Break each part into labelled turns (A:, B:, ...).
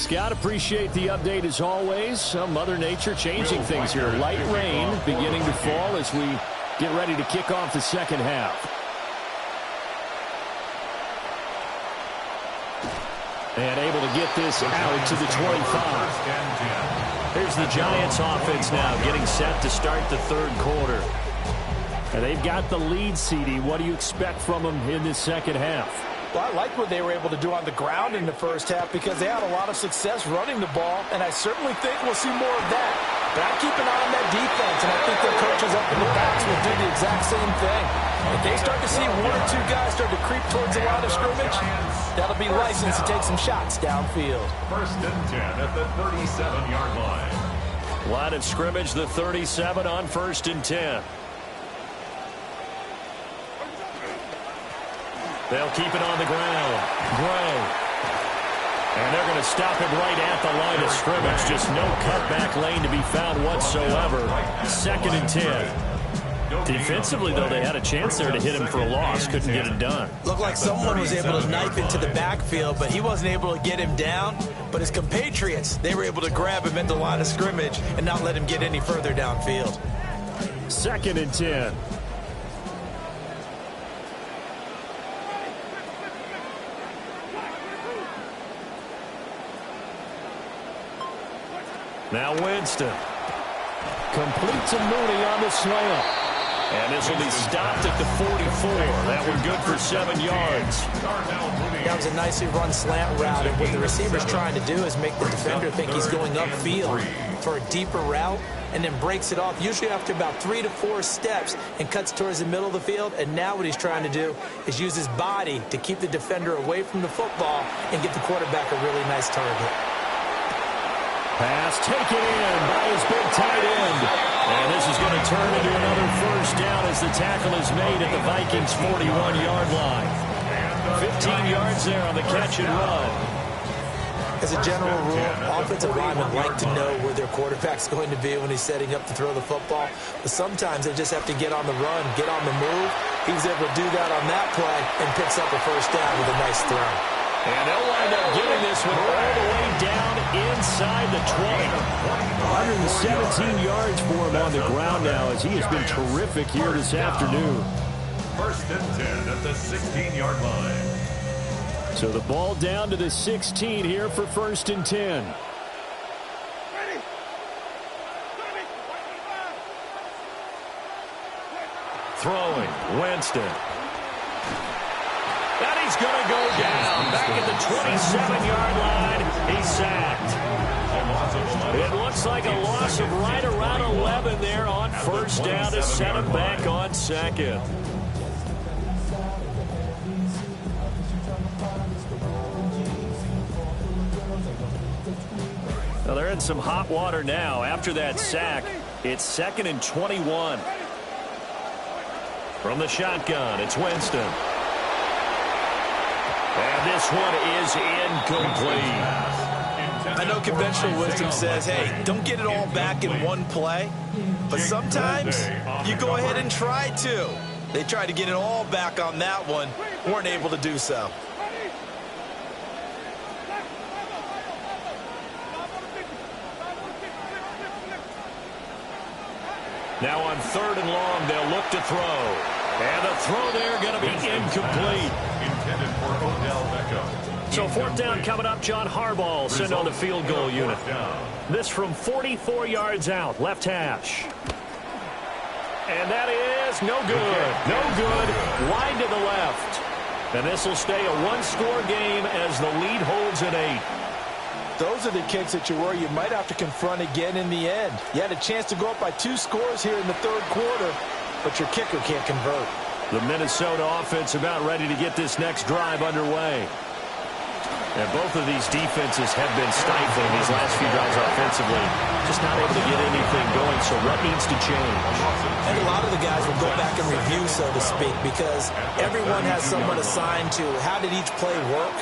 A: Scott, appreciate the update as always. Mother Nature changing things here. Light rain beginning to fall as we get ready to kick off the second half. And able to get this out to the 25. Here's the Giants offense now getting set to start the third quarter. And they've got the lead, CD. What do you expect from them in this second half?
B: Well, I like what they were able to do on the ground in the first half because they had a lot of success running the ball, and I certainly think we'll see more of that. But I keep an eye on that defense, and I think their coaches up in the backs will do the exact same thing. If they start to see one or two guys start to creep towards the line of scrimmage, that'll be license to take some shots downfield.
C: 1st and 10 at the 37-yard line.
A: Line of scrimmage, the 37 on 1st and 10. They'll keep it on the ground. Gray. And they're going to stop him right at the line of scrimmage. Just no cutback lane to be found whatsoever. 2nd and 10. Defensively, though, they had a chance there to hit him for a loss. Couldn't get it done.
B: Looked like someone was able to knife into the backfield, but he wasn't able to get him down. But his compatriots, they were able to grab him at the line of scrimmage and not let him get any further downfield.
A: 2nd and 10. Now Winston. Complete to Mooney on the slam. And this will be stopped at the 44. That one good for 7 yards.
B: That was a nicely run slant route. And what the receiver's trying to do is make the defender think he's going upfield for a deeper route and then breaks it off, usually after about 3 to 4 steps, and cuts towards the middle of the field. And now what he's trying to do is use his body to keep the defender away from the football and get the quarterback a really nice target.
A: Pass taken in by his big tight end. And this is going to turn into another first down as the tackle is made at the Vikings' 41-yard line. 15 yards there on the catch and run.
B: As a general rule, offensive linemen like to know where their quarterback's going to be when he's setting up to throw the football. But sometimes they just have to get on the run, get on the move. He was able to do that on that play and picks up a first down with a nice throw.
A: And they'll wind up getting this one all the way down inside the 20. 117 yards for him on the ground now as he has been terrific here this afternoon.
C: 1st and 10 at the 16-yard line.
A: So the ball down to the 16 here for 1st and 10. Throwing, Winston. And he's going to go down. Back at the 27-yard line. He's sacked. It looks like a loss of right around 11 there on first down to set him back on second. Well, they're in some hot water now. After that sack, it's 2nd and 21. From the shotgun, it's Winston. And this one is incomplete.
B: I know conventional wisdom says, hey, don't get it all back in one play. But sometimes you go ahead and try to. They tried to get it all back on that one. Weren't able to do so.
A: Now on 3rd and long, they'll look to throw. And the throw there going to be incomplete.
C: Intended for Odell Beckham.
A: So 4th down coming up. John Harbaugh sent on the field goal unit. This from 44 yards out, left hash. And that is no good. No good. Wide to the left. And this will stay a one-score game as the lead holds at 8.
B: Those are the kicks that you worry you might have to confront again in the end. You had a chance to go up by 2 scores here in the third quarter, but your kicker can't convert.
A: The Minnesota offense about ready to get this next drive underway. And both of these defenses have been stifling these last few drives offensively. Just not able to get anything going, so what needs to change?
B: And a lot of the guys will go back and review, so to speak, because everyone has someone assigned to how did each play work.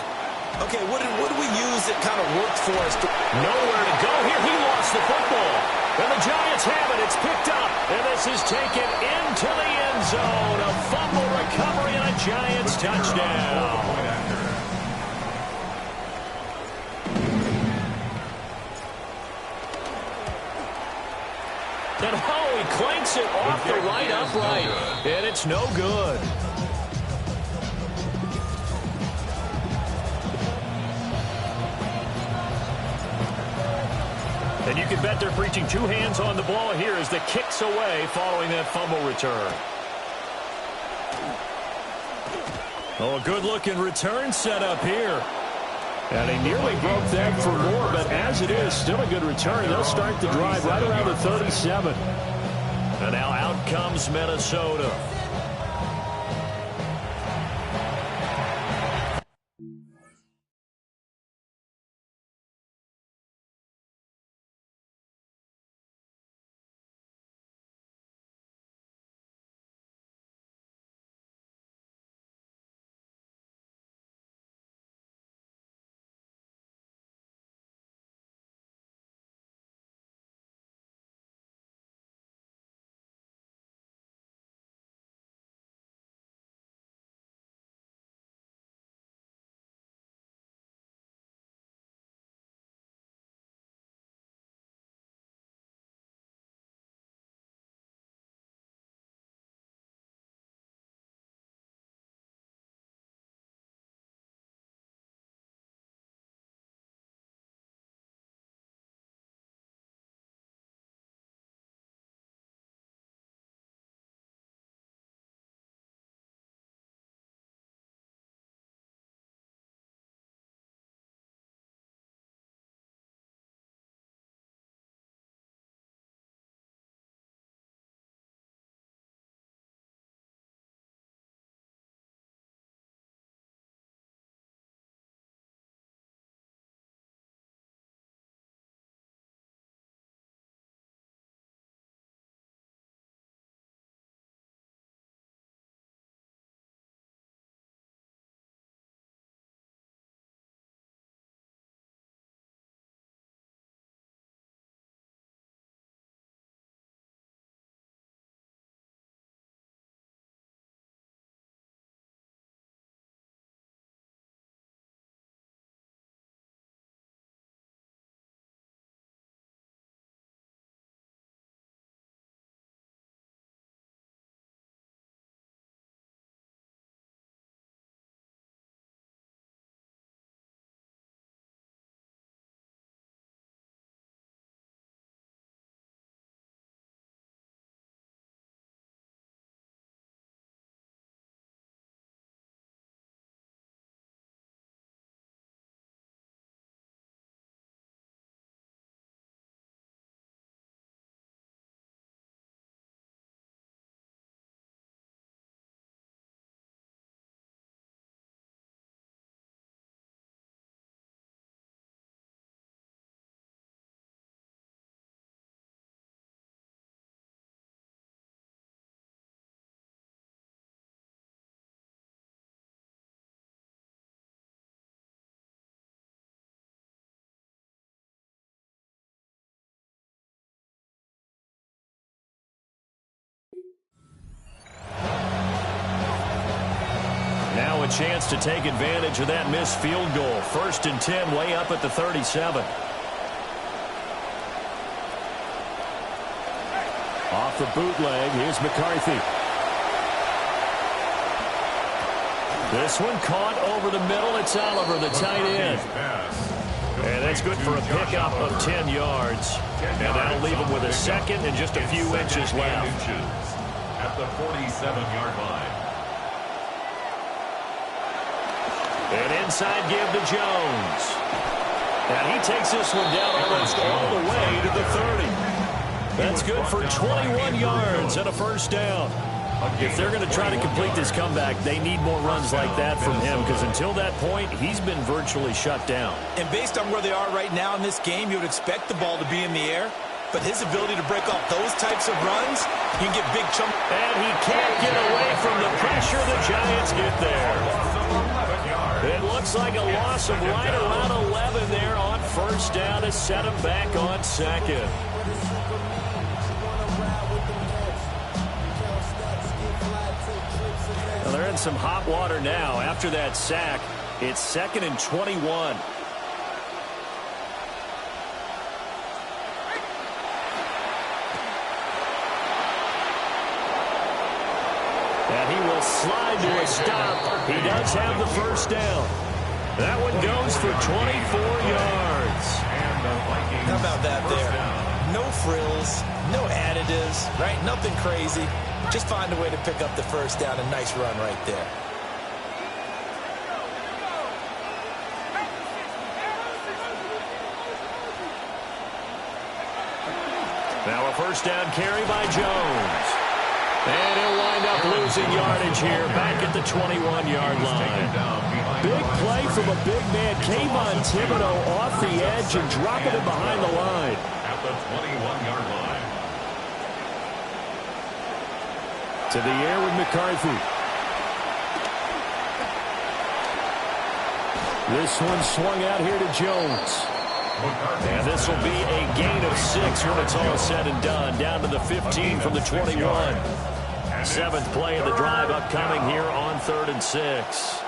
B: Okay, what do we use that kind of worked for us?
A: Nowhere to go here. He lost the football. And the Giants have it. It's picked up. And this is taken into the end zone. A fumble recovery and a Giants touchdown. And oh, he clanks it off the right upright. And it's no good. And you can bet they're preaching two hands on the ball here as the kick's away following that fumble return. Oh, a good-looking return set up here. And he nearly broke that for more, but as it is, still a good return. They'll start the drive right around the 37. And now out comes Minnesota. Now a chance to take advantage of that missed field goal. 1st and 10, way up at the 37. Off the bootleg, here's McCarthy. This one caught over the middle. It's Oliver, the tight end. And that's good for a pickup of 10 yards. And that'll leave him with a second and just a few inches left.
C: At the 47-yard line.
A: And inside give to Jones. And he takes this one down almost all the way to the 30. That's good for 21 yards and a first down. If they're going to try to complete this comeback, they need more runs like that from him, because until that point, he's been virtually shut down.
B: And based on where they are right now in this game, you would expect the ball to be in the air. But his ability to break off those types of runs, you can get big chunk.
A: And he can't get away from the pressure the Giants get there. It looks like a loss of right around 11 there on first down to set him back on second. Well, they're in some hot water now. After that sack, it's 2nd and 21. slide to a stop. He does have the first down. That one goes for 24 yards.
B: How about that there? No frills, no additives, right? Nothing crazy. Just find a way to pick up the first down. A nice run right there.
A: Now a first down carry by Jones. And he'll wind up losing yardage here back at the 21-yard line. Big play from a big man. Kayvon Thibodeau off the edge and dropping it behind the line.
C: At the 21-yard line.
A: To the air with McCarthy. This one swung out here to Jones. And this will be a gain of 6 when it's all said and done. Down to the 15 from the 21. Seventh play of the drive upcoming here on 3rd and 6.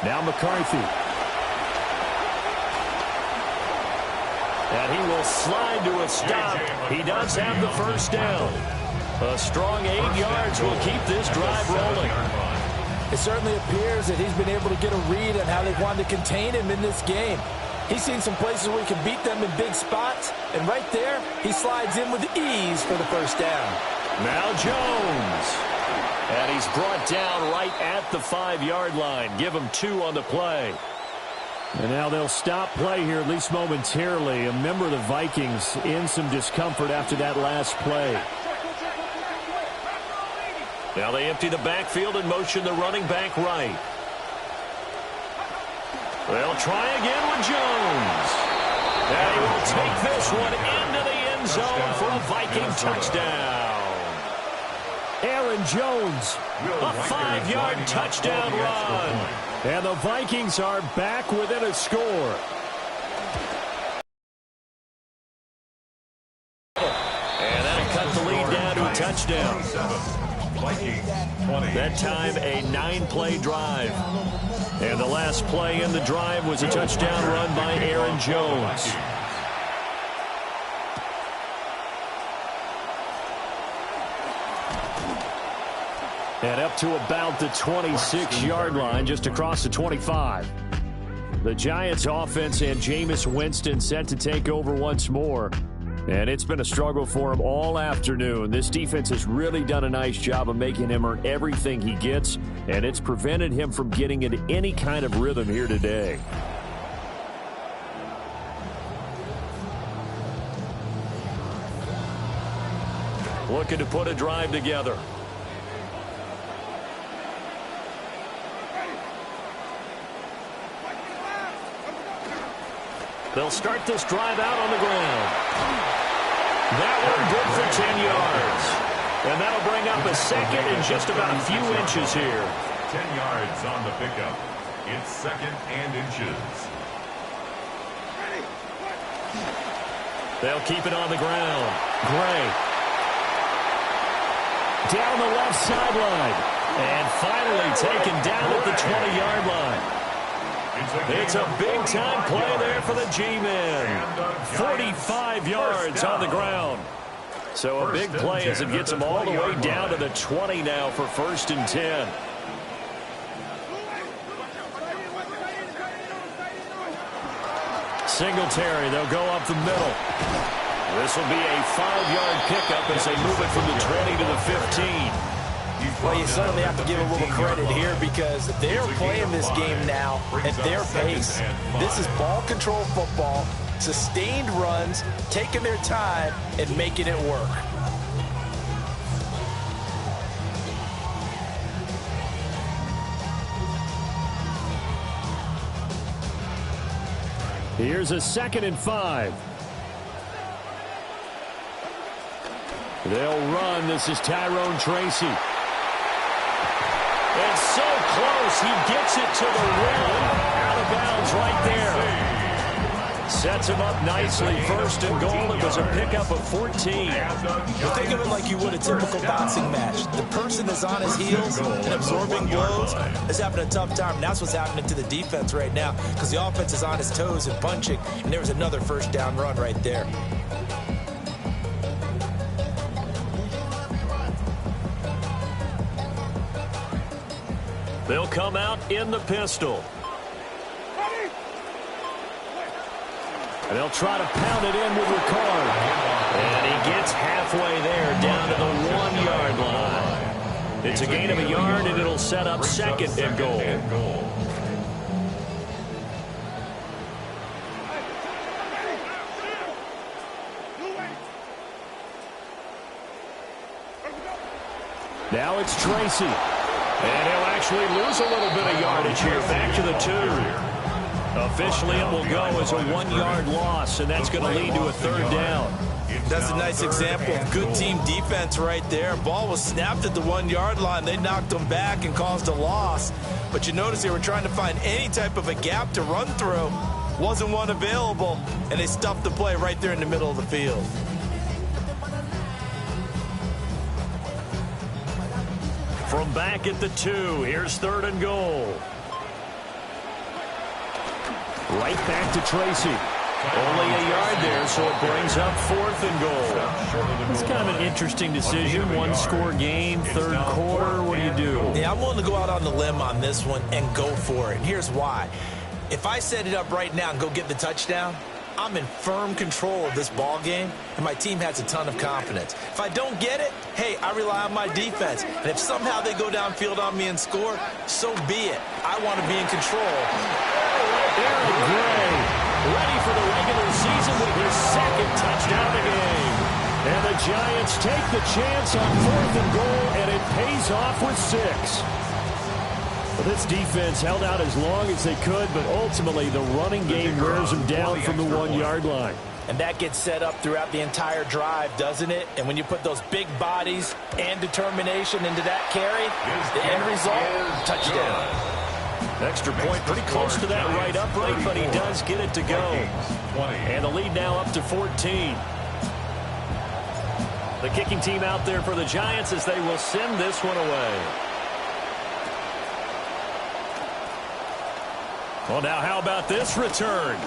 A: Now McCarthy. And he will slide to a stop. He does have the first down. A strong 8 yards will keep this drive rolling.
B: It certainly appears that he's been able to get a read on how they wanted to contain him in this game. He's seen some places where he can beat them in big spots, and right there, he slides in with ease for the first down.
A: Now Jones. And he's brought down right at the 5-yard line. Give him 2 on the play. And now they'll stop play here, at least momentarily. A member of the Vikings in some discomfort after that last play. Now they empty the backfield and motion the running back right. They'll try again with Jones. And he will take this one into the end zone for a Viking touchdown. Aaron Jones, a 5-yard touchdown run. And the Vikings are back within a score. And that'll cut the lead down to a touchdown. That time a 9-play drive. And the last play in the drive was a touchdown run by Aaron Jones. And up to about the 26-yard line, just across the 25. The Giants offense and Jameis Winston set to take over once more. And it's been a struggle for him all afternoon. This defense has really done a nice job of making him earn everything he gets, and it's prevented him from getting into any kind of rhythm here today. Looking to put a drive together. They'll start this drive out on the ground. That one good for 10 yards. And that'll bring up a second and just about a few inches here.
C: 10 yards on the pickup. It's 2nd and inches.
A: They'll keep it on the ground. Gray. Down the left sideline. And finally taken down at the 20-yard line. It's a big-time play there for the G-men. 45 yards on the ground. So a big play as it gets them all the way down to the 20 now for 1st and 10. Singletary, they'll go up the middle. This will be a 5-yard pickup as they move it from the 20 to the 15.
B: Well, you certainly have to give a little credit here because they're playing this game now at their pace. This is ball control football, sustained runs, taking their time, and making it work.
A: Here's a 2nd and 5. They'll run. This is Tyrone Tracy. It's so close. He gets it to the rim. Out of bounds right there. Sets him up nicely. 1st and goal. It was a pickup of 14.
B: Well, think of it like you would a typical boxing match. The person that's on his heels and absorbing blows is having a tough time. And that's what's happening to the defense right now because the offense is on his toes and punching. And there was another 1st down run right there.
A: They'll come out in the pistol. And they'll try to pound it in with Ricard. And he gets halfway there, down to the 1-yard line. It's a gain of a yard, and it'll set up second and goal. Now it's Tracy. And he'll actually lose a little bit of yardage here. Back to the 2. Officially, it will go as a 1-yard loss, and that's going to lead to a 3rd down.
B: That's a nice example of good team defense right there. Ball was snapped at the 1-yard line. They knocked them back and caused a loss. But you notice they were trying to find any type of a gap to run through. Wasn't one available, and they stuffed the play right there in the middle of the field.
A: From back at the 2, here's 3rd and goal. Right back to Tracy. Only a yard there, so it brings up 4th and goal. It's kind of an interesting decision. 1-score game, 3rd quarter. What do you do?
B: Yeah, I'm willing to go out on the limb on this one and go for it. And here's why. If I set it up right now and go get the touchdown, I'm in firm control of this ball game, and my team has a ton of confidence. If I don't get it, hey, I rely on my defense. And if somehow they go downfield on me and score, so be it. I want to be in control.
A: Aaron Gray, ready for the regular season with his 2nd touchdown of the game. And the Giants take the chance on 4th and goal, and it pays off with 6. Well, this defense held out as long as they could, but ultimately the running game wears them down from the 1-yard line.
B: And that gets set up throughout the entire drive, doesn't it? And when you put those big bodies and determination into that carry, the end result, touchdown.
A: Extra point pretty close to that right upright, but he does get it to go. And the lead now up to 14. The kicking team out there for the Giants as they will send this one away. Well, now how about this return?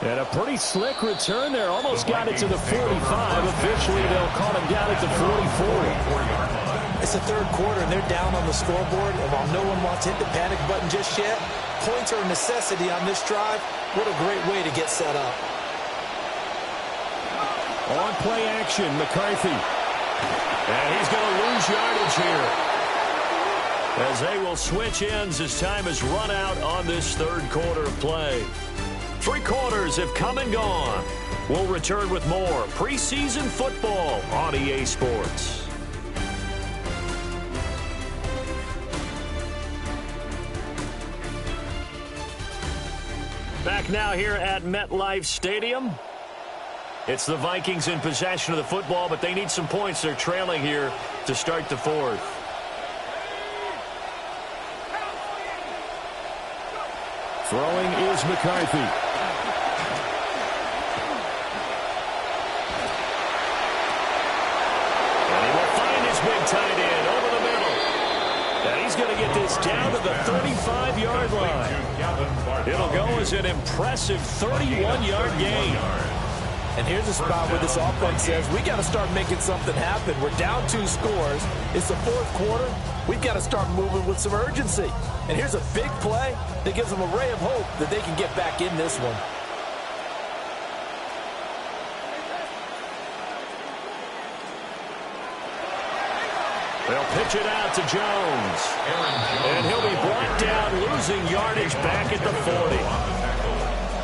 A: And a pretty slick return there. Almost got it to the 45. Officially, they'll call him down at the 44.
B: It's the 3rd quarter, and they're down on the scoreboard. And while no one wants to hit the panic button just yet, points are a necessity on this drive. What a great way to get set up.
A: On play action, McCarthy. And he's going to lose yardage here, as they will switch ends as time is run out on this 3rd quarter of play. 3 quarters have come and gone. We'll return with more preseason football on EA Sports. Back now here at MetLife Stadium. It's the Vikings in possession of the football, but they need some points. They're trailing here to start the 4th. Throwing is McCarthy. And he will find his big tight end over the middle. And he's going to get this down to the 35-yard line. It'll go as an impressive 31-yard gain.
B: And here's a spot where this offense says, we got to start making something happen. We're down 2 scores. It's the 4th quarter. We've got to start moving with some urgency. And here's a big play that gives them a ray of hope that they can get back in this one.
A: They'll pitch it out to Jones. And he'll be brought down, losing yardage back at the 40.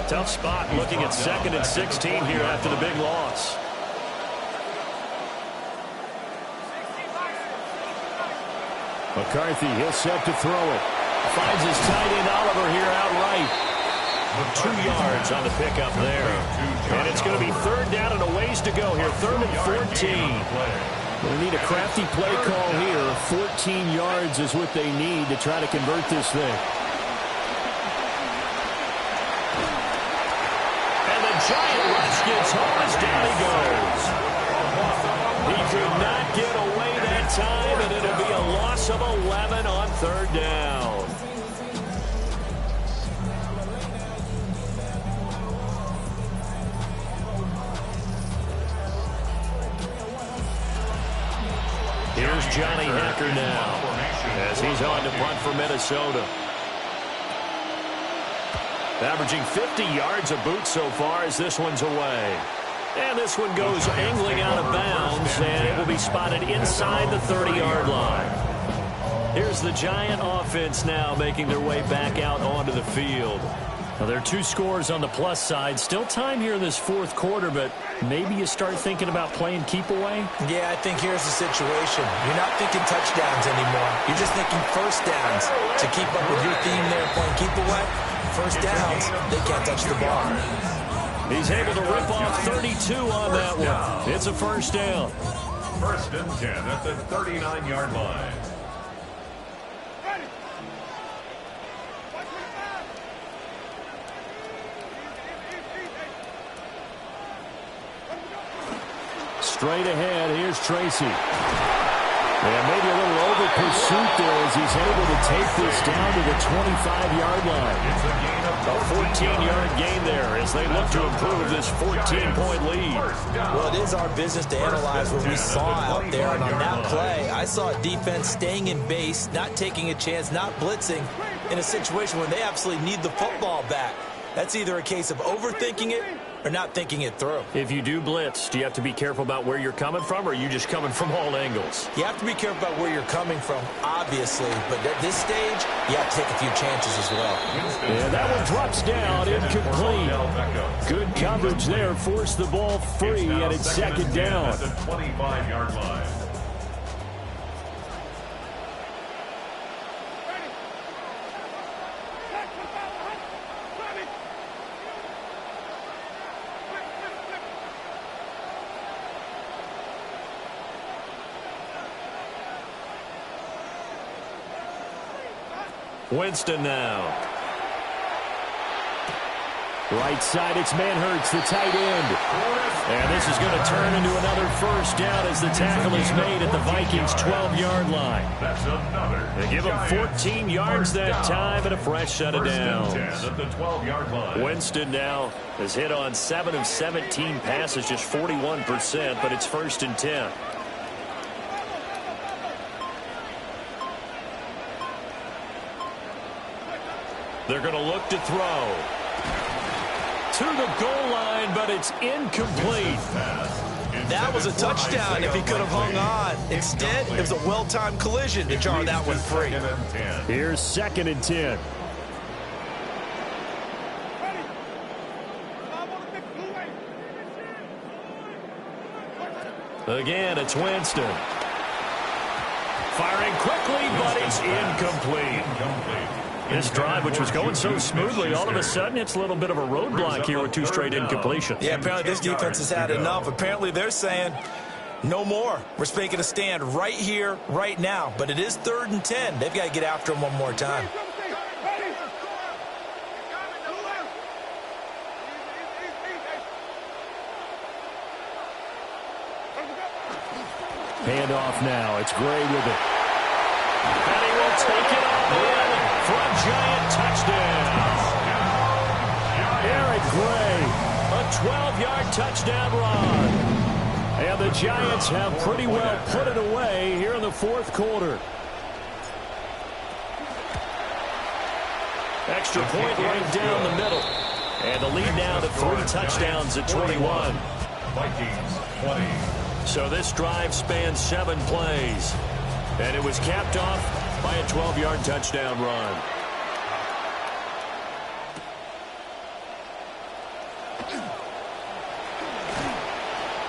A: Tough spot looking at 2nd and 16 here after the big loss. McCarthy, he'll set to throw it. Finds his tight end Oliver here outright. 2 yards on the pickup there. And it's going to be 3rd down and a ways to go here. 3rd and 14. They need a crafty play call here. 14 yards is what they need to try to convert this thing. And the giant rush gets home as down he goes. He could not get away that time, and it'll be a loss of 11 on 3rd down. Here's Johnny Hacker now as he's on to punt for Minnesota. Averaging 50 yards a boot so far as this one's away. And this one goes angling out of bounds, and it will be spotted inside the 30-yard line. Here's the Giant offense now making their way back out onto the field. Now, there are 2 scores on the plus side. Still time here in this fourth quarter, but maybe you start thinking about playing keep away?
B: Yeah, I think here's the situation. You're not thinking touchdowns anymore. You're just thinking first downs. To keep up with your theme there, playing keep away, first downs, they can't touch the ball.
A: He's able to rip off 32 on that one. It's a first down.
C: 1st and 10 at the 39-yard line.
A: Straight ahead, here's Tracy. And maybe a little over pursuit there as he's able to take this down to the 25-yard line. A 14-yard gain there as they look to improve this 14-point lead.
B: Well, it is our business to analyze what we saw out there. And on that play, I saw a defense staying in base, not taking a chance, not blitzing in a situation where they absolutely need the football back. That's either a case of overthinking it or not thinking it through.
A: If you do blitz, do you have to be careful about where you're coming from, or are you just coming from all angles?
B: You have to be careful about where you're coming from, obviously, but at this stage, you have to take a few chances as well.
A: And that one drops down, incomplete. Good coverage there, forced the ball free, and it's second down.
C: At the 25-yard line.
A: Winston now. Right side, it's Manhurts, the tight end. And this is going to turn into another first down as the tackle is made at the Vikings' 12-yard line.
C: That's another.
A: They give him 14 yards that time and a fresh set of downs.
C: 10 at the 12-yard line.
A: Winston now has hit on 7 of 17 passes, just 41%, but it's 1st and 10. They're going to look to throw. To the goal line, but it's incomplete.
B: That was a touchdown if he could have hung on. Instead, it was a well-timed collision to jar that one free.
A: Here's 2nd and 10. Again, it's Winston. Firing quickly, but it's incomplete. This drive, which was going so smoothly, all of a sudden it's a little bit of a roadblock here with 2 straight incompletions.
B: Yeah, apparently this defense has had enough. Apparently they're saying, no more. We're making a stand right here, right now. But it is 3rd and 10. They've got to get after him one more time.
A: Handoff now. It's Gray with it. And he will take it all in for a Giant touchdown. Eric Gray, a 12-yard touchdown run. And the Giants have pretty well put it away here in the fourth quarter. Extra point right down the middle. And the lead now to 3 touchdowns at 21.
C: Vikings 20.
A: So this drive spans 7 plays. And it was capped off by a 12-yard touchdown run.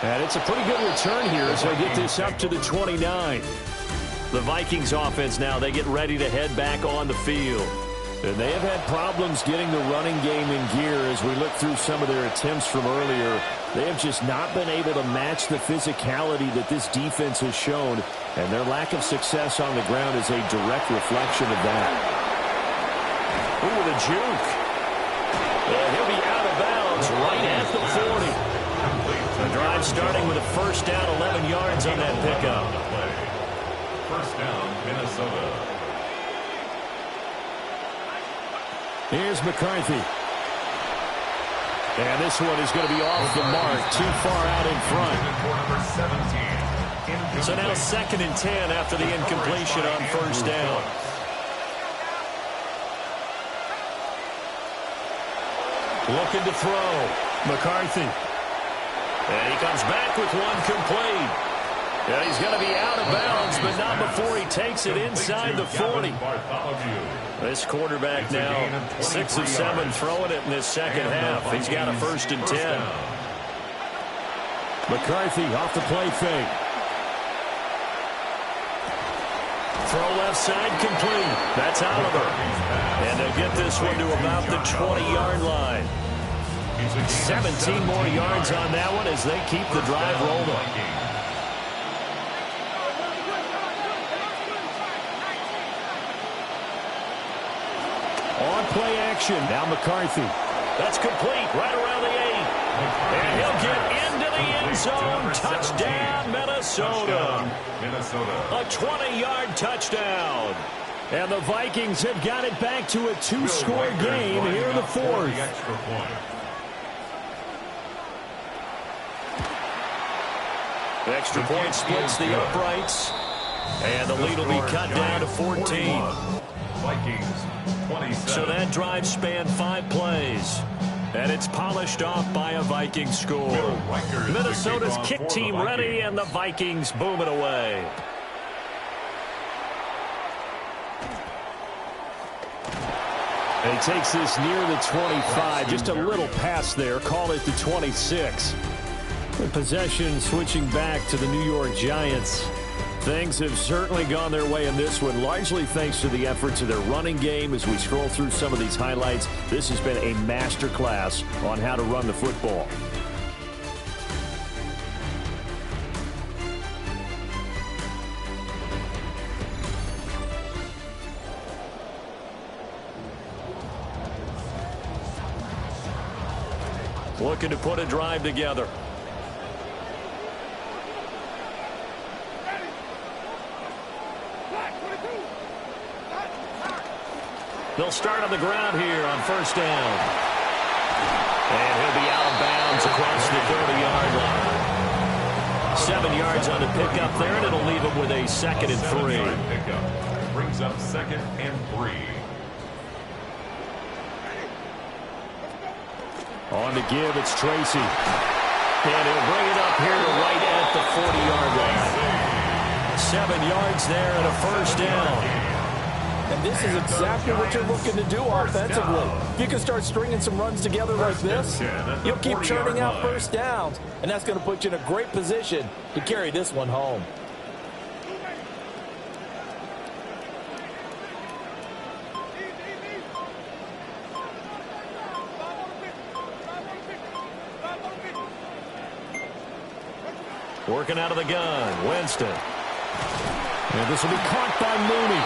A: And it's a pretty good return here as they get this up to the 29. The Vikings offense now, they get ready to head back on the field. And they have had problems getting the running game in gear as we look through some of their attempts from earlier. They have just not been able to match the physicality that this defense has shown, and their lack of success on the ground is a direct reflection of that. Ooh, the juke. And he'll be out of bounds right at the 40. The drive starting with a first down, 11 yards on that pickup.
C: First down, Minnesota.
A: Here's McCarthy. And this one is going to be off the mark, too far out in front.
C: For number 17.
A: So now 2nd and 10 after the incompletion on 1st down. Looking to throw. McCarthy. And he comes back with one complete. And he's going to be out of bounds, but not before he takes it inside the 40. This quarterback now 6 of 7 throwing it in this second half. He's got a 1st and 10. McCarthy off the play fake. Throw left side complete. That's Oliver. And they'll get this one to about the 20-yard line. 17 more yards on that one as they keep the drive rolling. On play action. Now McCarthy. That's complete right around the 8. And he'll get into the end zone. Touchdown, Minnesota. A 20-yard touchdown. And the Vikings have got it back to a 2-score game here in the 4th. The extra point splits the uprights. And the lead will be cut down to 14.
C: Vikings 27.
A: So that drive spanned 5 plays. And it's polished off by a Vikings score. Minnesota's kick team ready, and the Vikings boom it away. And he takes this near the 25, just a little pass there, call it the 26. The possession switching back to the New York Giants. Things have certainly gone their way in this one, largely thanks to the efforts of their running game. As we scroll through some of these highlights, this has been a master class on how to run the football. Looking to put a drive together. They'll start on the ground here on 1st down. And he'll be out of bounds across the 30-yard line. 7 yards on the pickup there, and it'll leave him with a 2nd and 3.
C: Pickup brings up 2nd and 3.
A: On the give, it's Tracy. And he'll bring it up here to right at the 40-yard line. 7 yards there and a 1st down.
B: And this is exactly what you're looking to do offensively. If you can start stringing some runs together like this, you'll keep churning out 1st downs, and that's going to put you in a great position to carry this one home.
A: Working out of the gun, Winston. And this will be caught by Mooney.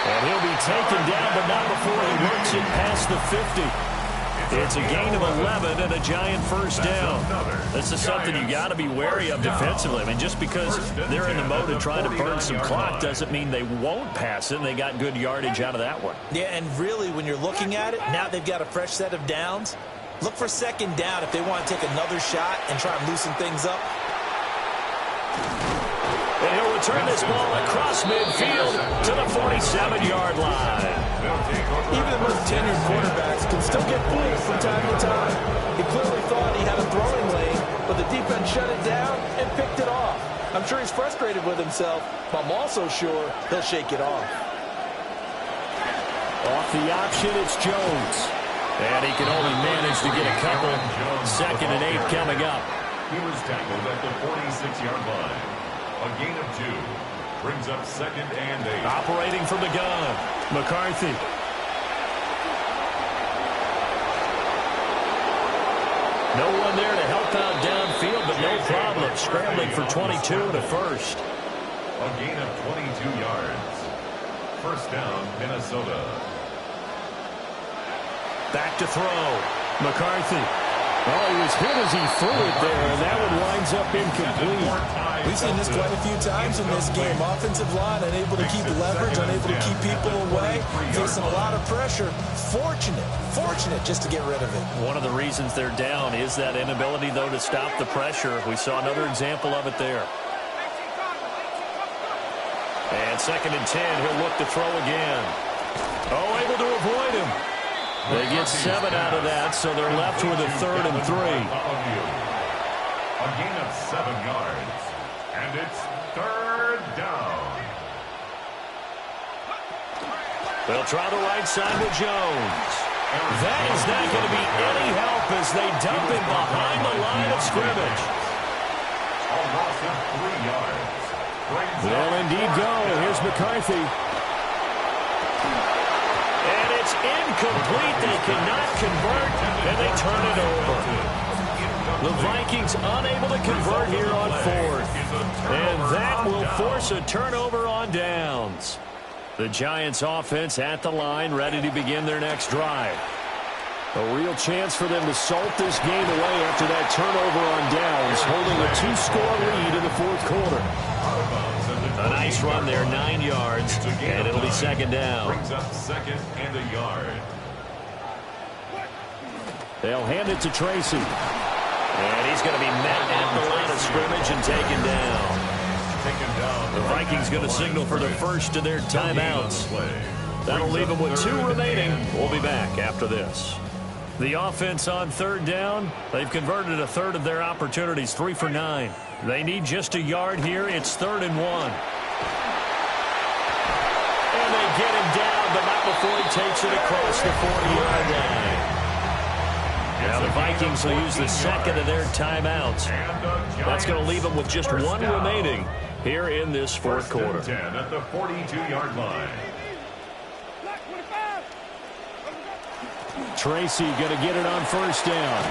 A: And he'll be taken down, but not before he works it past the 50. It's a gain of 11 and a giant 1st down. This is something you got to be wary of defensively. I mean, just because they're in the mode of trying to burn some clock doesn't mean they won't pass it, and they got good yardage out of that one.
B: Yeah, and really, when you're looking at it, now they've got a fresh set of downs. Look for 2nd down if they want to take another shot and try and loosen things up.
A: And he'll return this ball across midfield to the 47-yard line.
B: Even the most tenured quarterbacks can still get fooled from time to time. He clearly thought he had a throwing lane, but the defense shut it down and picked it off. I'm sure he's frustrated with himself, but I'm also sure he'll shake it off.
A: Off the option, it's Jones. And he can only manage to get a couple. 2nd and 8 coming up.
C: He was tackled at the 46-yard line. A gain of 2 brings up 2nd and 8.
A: Operating from the gun, McCarthy. No one there to help out downfield, but no problem. Scrambling for 22 and a 1st.
C: A gain of 22 yards. 1st down, Minnesota.
A: Back to throw. McCarthy. Oh, he was hit as he threw it there, and that one winds up incomplete.
B: We've seen this quite a few times in this game. Offensive line unable to keep leverage, unable to keep people away, facing a lot of pressure. Fortunate just to get rid of it.
A: One of the reasons they're down is that inability, though, to stop the pressure. We saw another example of it there. And 2nd and 10, he'll look to throw again. Oh, able to avoid him. They get 7 out of that, so they're left with a 3rd and 3.
C: A gain of 7 yards. And it's 3rd down.
A: They'll try the right side with Jones. That is not going to be any help as they dump him behind the line of scrimmage.
C: A loss of 3 yards.
A: They'll indeed go. Here's McCarthy. And it's incomplete. They cannot convert, and they turn it over. The Vikings unable to convert here on 4th. And that will force a turnover on downs. The Giants offense at the line, ready to begin their next drive. A real chance for them to salt this game away after that turnover on downs, holding a 2-score lead in the 4th quarter. A nice run there, 9 yards, and it'll be 2nd down.
C: Brings up 2nd and a yard.
A: They'll hand it to Tracy. And he's going to be met at the line of scrimmage and taken down. The Vikings going to signal for the first of their timeouts. That'll leave them with 2 remaining. We'll be back after this. The offense on 3rd down, they've converted a 1/3 of their opportunities, 3 for 9. They need just a yard here. It's 3rd and 1. And they get him down, but not before he takes it across the 40-yard line. Now the Vikings will use the 2nd of their timeouts. That's going to leave them with just 1 remaining here in this 4th quarter.
C: 10 at the 42-yard line.
A: Tracy going to get it on 1st down.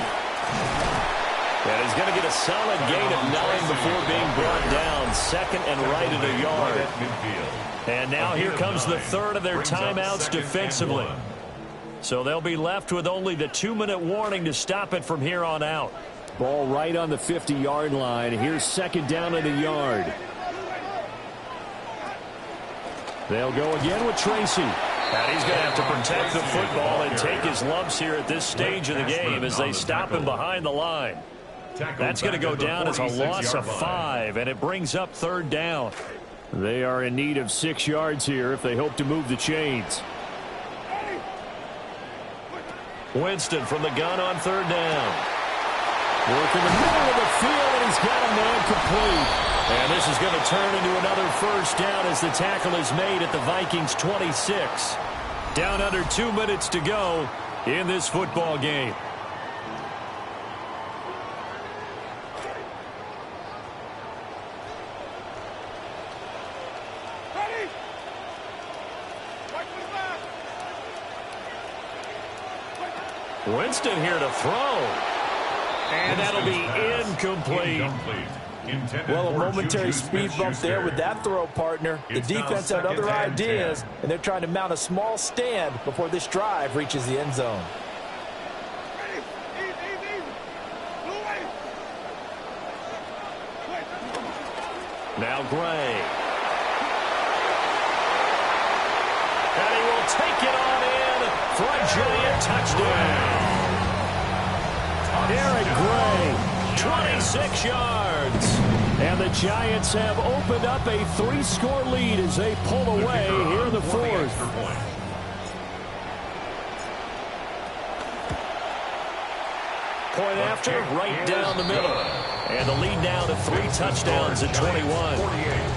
A: And he's going to get a solid gain of 9 before being brought down. 2nd and right at a yard. And now here comes the 3rd of their timeouts defensively. So they'll be left with only the 2-minute warning to stop it from here on out. Ball right on the 50-yard line. Here's 2nd down and a yard. They'll go again with Tracy. And he's going to have to protect the football and take his lumps here at this stage of the game as they stop him behind the line. That's going to go down as a loss of 5, and it brings up 3rd down. They are in need of 6 yards here if they hope to move the chains. Winston from the gun on 3rd down. Working the middle of the field, and he's got a man complete. And this is going to turn into another 1st down as the tackle is made at the Vikings 26. Down under 2 minutes to go in this football game. Winston here to throw. And that'll be incomplete.
B: Well, a momentary speed bump there with that throw, partner. The defense had other ideas, and they're trying to mount a small stand before this drive reaches the end zone.
A: Now Gray. And he will take it on in for a giant touchdown. Eric Gray, 26 yards. And the Giants have opened up a 3-score lead as they pull away here in the 4th. Point after, right down the middle. And the lead now to 3 touchdowns at 21.
C: 48,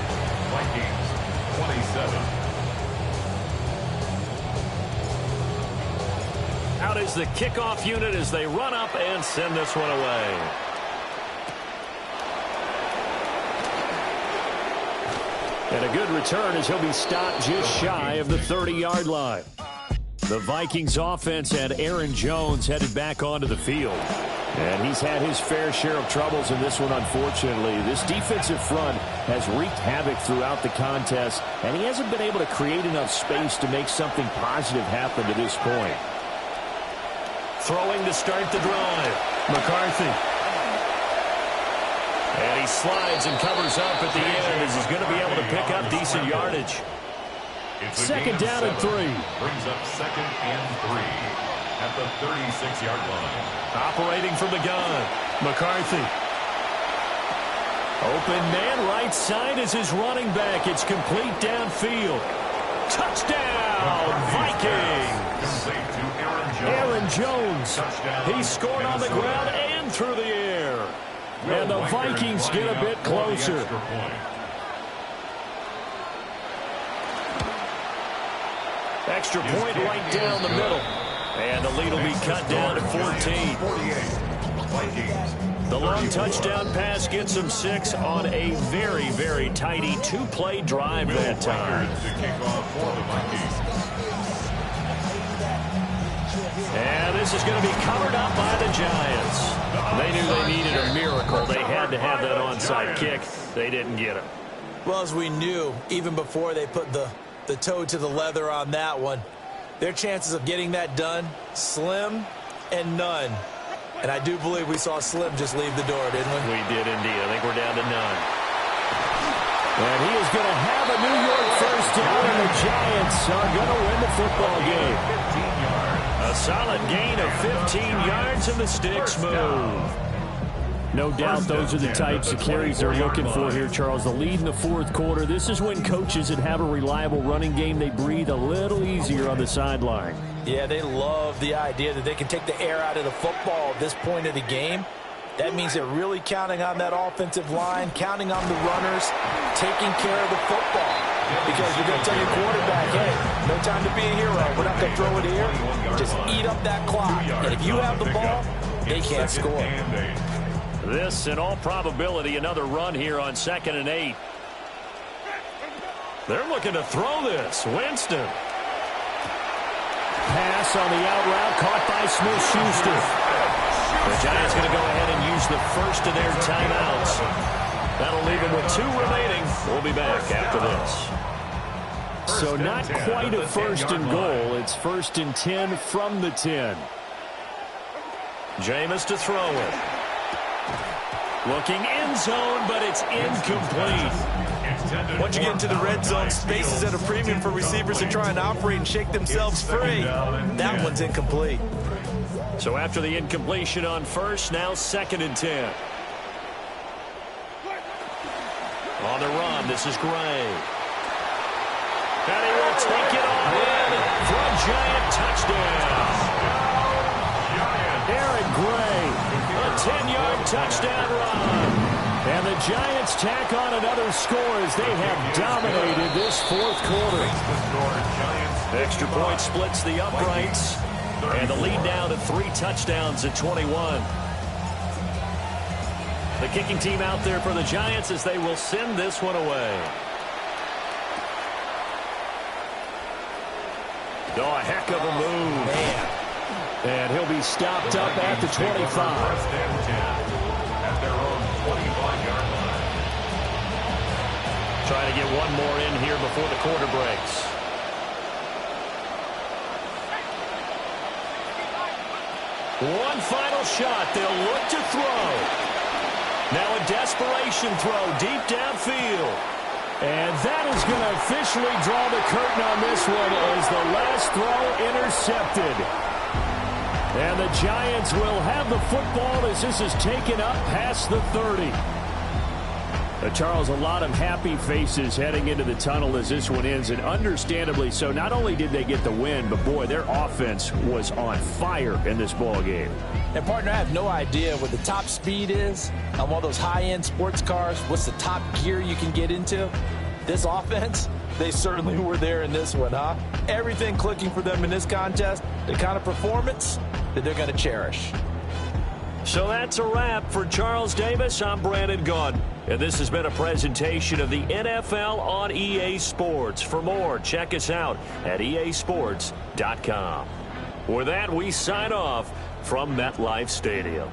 C: Vikings 27.
A: Out is the kickoff unit as they run up and send this one away. And a good return as he'll be stopped just shy of the 30-yard line. The Vikings offense had Aaron Jones headed back onto the field. And he's had his fair share of troubles in this one, unfortunately. This defensive front has wreaked havoc throughout the contest, and he hasn't been able to create enough space to make something positive happen to this point. Throwing to start the drive. McCarthy. And he slides and covers up at the end as he's going to be able to pick up decent yardage. Second down and 3.
C: Brings up 2nd and 3 at the 36-yard line.
A: Operating from the gun. McCarthy. Open man right side is his running back. It's complete downfield. Touchdown, Vikings. Aaron Jones. He scored on the ground and through the air. And the Vikings get a bit closer. Extra point right down the middle. And the lead will be cut down to 14. The long touchdown pass gets them 6 on a very, very tidy 2-play drive that time. And this is going to be covered up by the Giants. They knew they needed a miracle. They had to have that onside kick. They didn't get it.
B: Well, as we knew, even before they put the toe to the leather on that one, their chances of getting that done, slim and none. And I do believe we saw Slim just leave the door, didn't we?
A: We did indeed. I think we're down to none. And he is going to have a New York first down, and the Giants are going to win the football game. A solid gain of 15 yards, and the sticks move. No doubt those are the types of carries they're looking for here, Charles. The lead in the fourth quarter. This is when coaches that have a reliable running game, they breathe a little easier on the sideline.
B: Yeah, they love the idea that they can take the air out of the football at this point of the game. That means they're really counting on that offensive line, counting on the runners, taking care of the football. Because you're going to tell your quarterback, hey, no time to be a hero. We're not going to throw it here. Just eat up that clock. And if you have the ball, they can't score.
A: This, in all probability, another run here on 2nd and 8. They're looking to throw this. Winston. Pass on the out route, caught by Smith-Schuster. The Giants going to go ahead and use the first of their timeouts. That'll leave them with 2 remaining. We'll be back after this. So not quite a first and goal. It's 1st and 10 from the 10. Jameis to throw it. Looking end zone, but it's incomplete.
B: Once you get into the red zone, space is at a premium for receivers to try and operate and shake themselves free. That one's incomplete.
A: So after the incompletion on first, now 2nd and 10. On the run, this is Gray. And he will take it all in for a Giant touchdown. Aaron Gray, a 10-yard touchdown run. And the Giants tack on another score as they have dominated this fourth quarter. Extra point splits the uprights. And the lead down to 3 touchdowns at 21. The kicking team out there for the Giants as they will send this one away. Oh, a heck of a move. Man. And he'll be stopped up at the 25.
C: At their own 25-yard line.
A: Trying to get one more in here before the quarter breaks. One final shot. They'll look to throw. Now a desperation throw deep downfield. And that is going to officially draw the curtain on this one as the last throw intercepted. And the Giants will have the football as this is taken up past the 30. Charles, a lot of happy faces heading into the tunnel as this one ends, and understandably so. Not only did they get the win, but boy, their offense was on fire in this ball game.
B: And partner, I have no idea what the top speed is on one of those high-end sports cars. What's the top gear you can get into? This offense, they certainly were there in this one, huh? Everything clicking for them in this contest, the kind of performance that they're going to cherish.
A: So that's a wrap for Charles Davis. I'm Brandon Gaudin, and this has been a presentation of the NFL on EA Sports. For more, check us out at easports.com. With that, we sign off from MetLife Stadium.